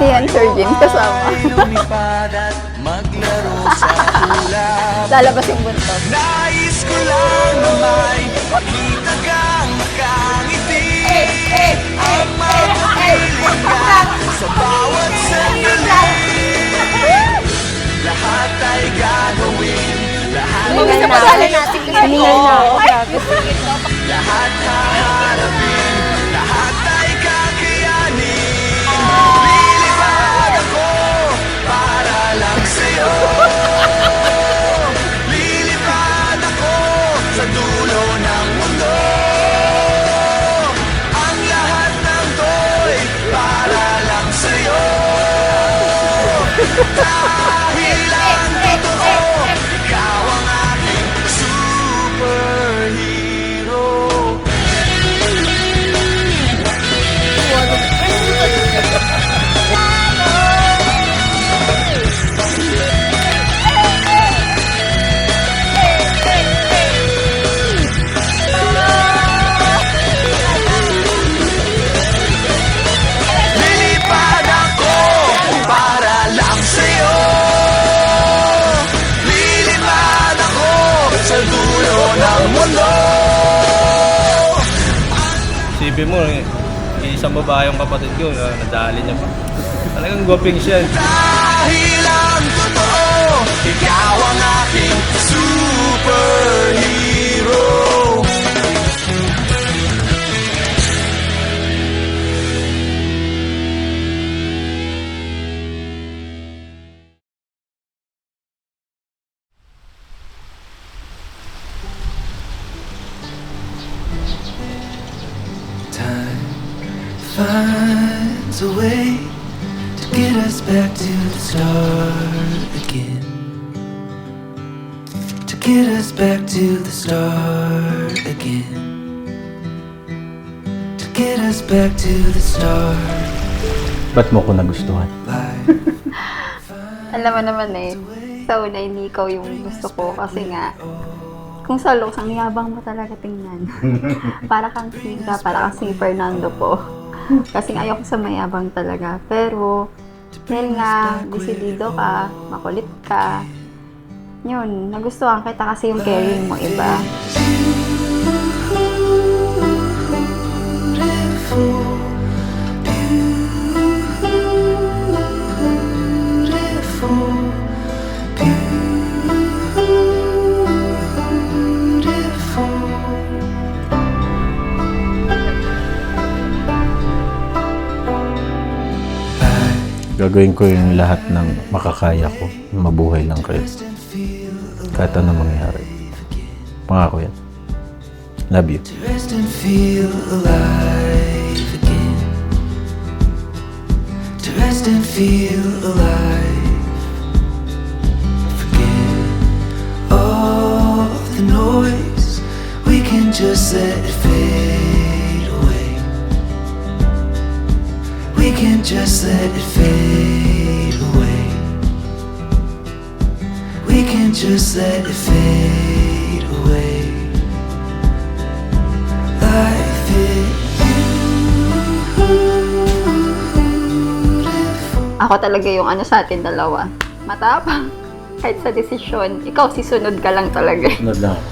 Si Yan Sir James kasama. Lalabas yung buntot. Nais ko lang na may makita kang nakangiti. Ang mapapiling ka sa bawat sandali. Lahat ay gagawin. Lahat Hindi na pasali natin. Hiningay na ako. lahat haharapin. Lahat ay kakayanin. Lilipad ako para lang sa'yo. Lilipad ako sa dulo ng mundo. Ang lahat ng to'y para lang sa'yo. Dahil ang totoo, ikaw ang aking superhero. Lilipad ako para lang sa'yo. Lilipad ako sa dulo ng mundo. Isipin mo, isang babae yung kapatid ko, nadali niya pa. Talagang gwaping siya. Dahil ang totoo, ikaw ang aking superhero. Time finds a way to get us back to the start again. To get us back to the start again. To get us back to the start. Ba't mo ko nagustuhan? Alam mo naman eh, sa una hindi ikaw yung gusto ko kasi nga, kung sa looks, ang yabang mo talaga tingnan. Para kang si Fernando po. Kasi ayoko sa mayabang talaga. Pero, dahil nga, desidido ka, makulit ka, yun, nagustuhan kita kasi yung caring mo iba. Gagawin ko yung lahat ng makakaya ko. Mabuhay lang kayo. Kahit ano mangyari. Pangako yan. Love you. To rest and feel alive again. To rest and feel alive. Forget all the noise. We can just let it fade away. We can just let it fade away. We can just let it fade away. Life is beautiful. Ako talaga yung ano sa atin dalawa. Matapang. Kahit sa desisyon, ikaw sisunod ka lang talaga. Sunod lang ako.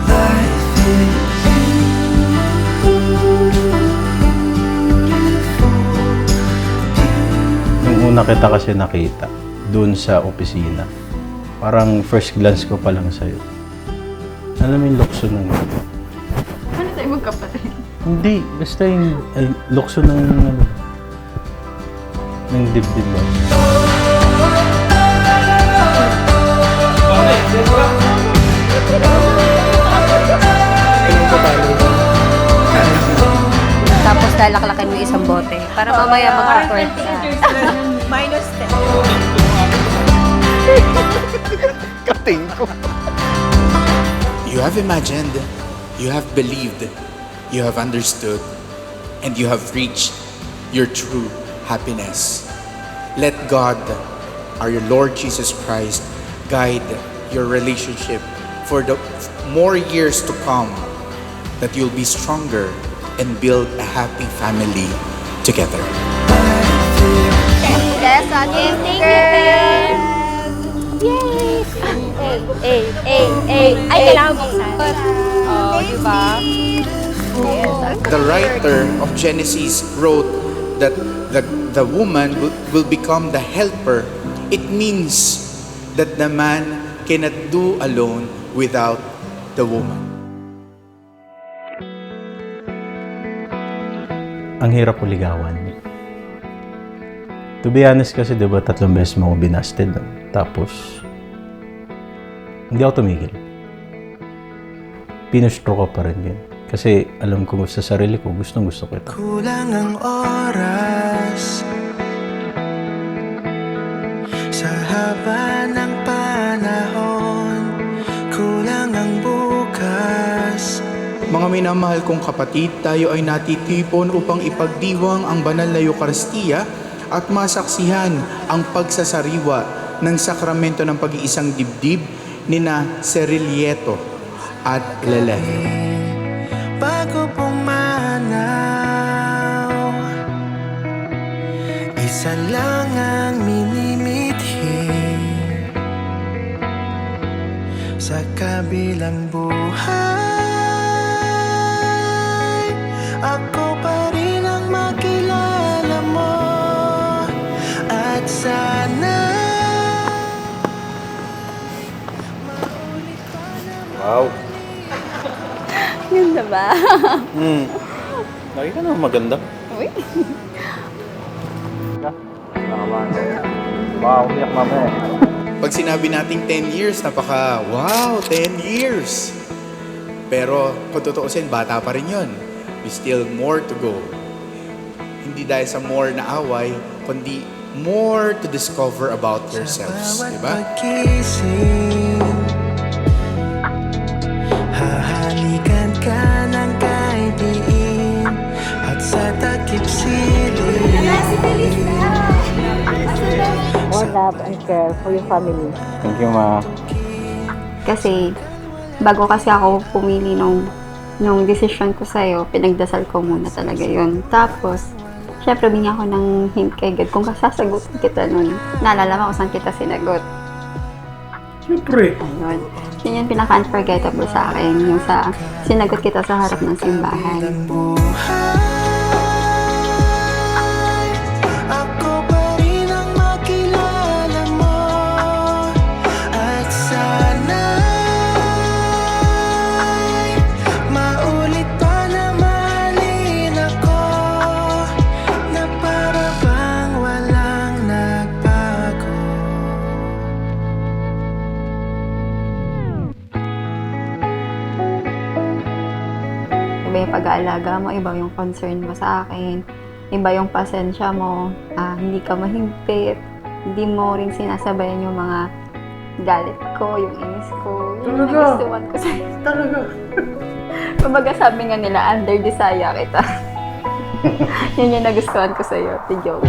Life is Nung una kita kasi nakita, doon sa opisina. Parang first glance ko pa lang sa'yo. Alam mo yung lukso ng... Ano tayo magkapatid? Hindi, basta yung lukso ng... ng dibdib mo. Tapos lalaklakin mo isang bote. Para mamaya mag-report ka. Minus 10. Kating ko. You have imagined, you have believed, you have understood, and you have reached your true happiness. Let God, our Lord Jesus Christ, guide your relationship for the more years to come, that you'll be stronger and build a happy family together. Yes, again, girl! Yay! Ay, kailangan buksan. Oh, di ba? The writer of Genesis wrote that the woman will become the helper. It means that the man cannot do alone without the woman. Ang hirap ko ligawan. To be honest kasi, di ba, 3 beses mo ako binasted. No? Tapos, hindi ako tumigil. Pinustro ko pa rin yun. Kasi alam ko sa sarili ko, gustong gusto ko ito. Kulang ang oras sa haba ng panahon, kulang ang bukas. Mga minamahal kong kapatid, tayo ay natitipon upang ipagdiwang ang banal na Eucharistia at masaksihan ang pagsasariwa ng sakramento ng pag-iisang dibdib nina Cerilieto at Lele. Bago pumanaw, isa lang ang minimithi sa kabilang buhay. Ako pa rin ang makilala mo at sana Wow! Ganda ba? Lagi ka naman maganda. Uy. Wow, umiyak mamaya. Pag sinabi nating 10 years, wow, 10 years. Pero kung tutuusin, bata pa rin yun. We still more to go. Hindi dahil sa more na away, kundi more to discover about yourselves. Diba? Pagkising, hahalikan ka ng kahit diin at sa takip siling. More love and care for your family. Thank you, ma. Kasi, bago kasi ako pumili nung decision ko sa'yo, pinagdasal ko muna talaga yun. Tapos, syempre, binigyan ako ng hint kay God kung sasagutin kita nun. Naalala mo kung saan kita sinagot. Siyempre. Ayun. Yun yung pinaka-unforgettable sa akin. Yung sa sinagot kita sa harap ng simbahan. Ako pa rin ang makilala mo at sana maulit pa na mahalin ako na para bang walang nagbago. Iba yung pag-aalaga mo, iba yung concern mo sa akin, iba yung pasensya mo, hindi ka mahimpit, hindi mo rin sinasabayan yung mga galit ko, yung inis ko, yung nagustuhan ko sa'yo. Talaga? Kumbaga sabi nga nila, under desire kita. Yun yung nagustuhan ko sa'yo, the joke.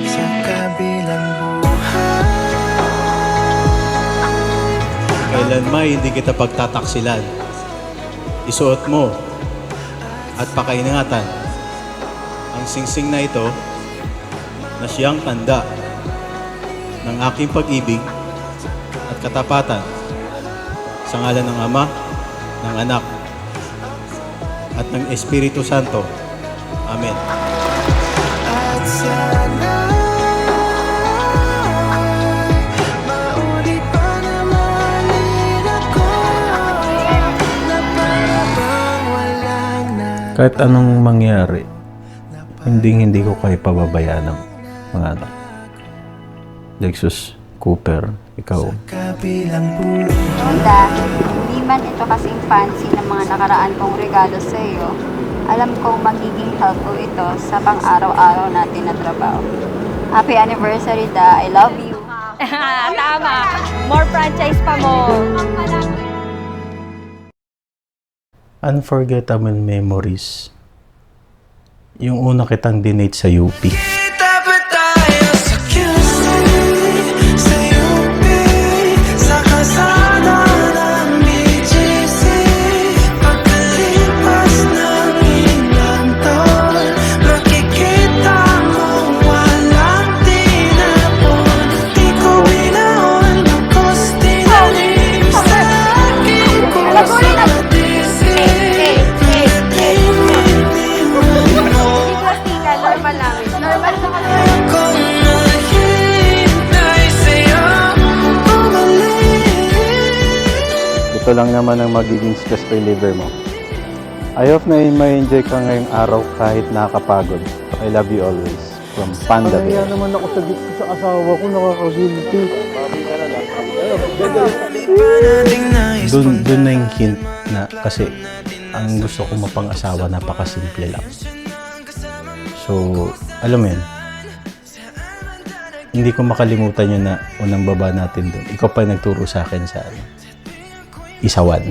Sa kabilang buhay, Kailanman hindi kita pagtataksilan. Isuot mo at pakaingatan ang singsing na ito na siyang tanda ng aking pag-ibig at katapatan sa ngalan ng Ama, ng Anak, at ng Espiritu Santo. Amen. at sana maulit pa na mahalin ako na para bang walang Kahit anong mangyari, hindi ko kayo pababayaan ng mga anak. Lexus, Cooper, ikaw. kabilang buhay. Hilda, hindi man ito kasing fancy ng mga nakaraan kong regalo sa iyo, alam kong magiging helpful ito sa pang-araw-araw natin na trabaho. Happy anniversary, Da. I love you. Tama. More franchise pa mo. Unforgettable memories. Yung una kitang dinate sa UP. Kita ba tayo sa QC, sa UP, sa kalsada ng BGC? Pagkalipas ng ilang taon, makikita mo walang tinapon. Di ko binaon, bakos tinanim sa aking puso at isip. Normal lang. Normal lang. Kung naghihintay sa'yo, bumalik. Ito lang naman ang magiging stress reliever mo. I hope na ma-enjoy ka ngayong araw kahit nakakapagod. I love you always. From Panda Bear. naman ako sa gitna sa asawa ko, nakaka-guilty. Doon na yung hint na kasi ang gusto ko mapang-asawa napakasimple lang. So, alam mo yun, hindi ko makalimutan yun na unang baba natin doon. Ikaw pa yung nagturo sa akin sa isawan.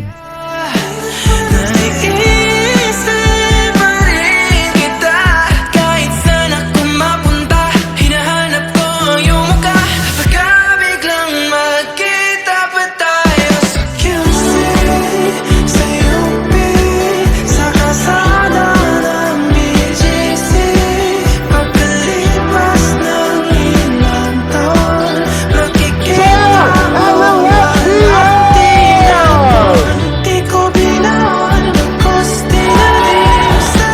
Naiisip pa rin kita, kahit saan ako mapunta. Hinahanap ko yung mukha, baka biglang magkita pa tayo sa QC, sa UP, sa kalsada ng BGC. Pagkalipas ng ilang taon, makikita mo walang tinapon. Di ko binaon, bakos tinanim sa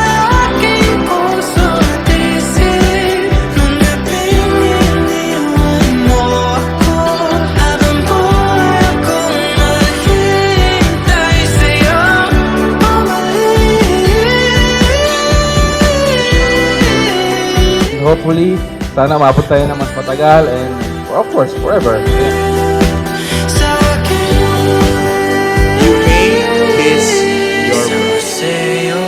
aking puso at isip. Nung gabing iniwan mo ako, habang buhay akong maghihintay sa'yo, bumalik. Hopefully, sana maabot tayo ng mas matagal and of course, forever. Sa akin, You may kiss your isang sa'yo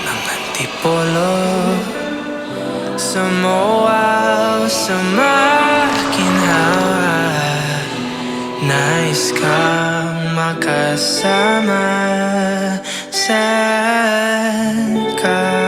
ng antipolo, sa moaw, sa makinhawa. Nais kang makasama, saan ka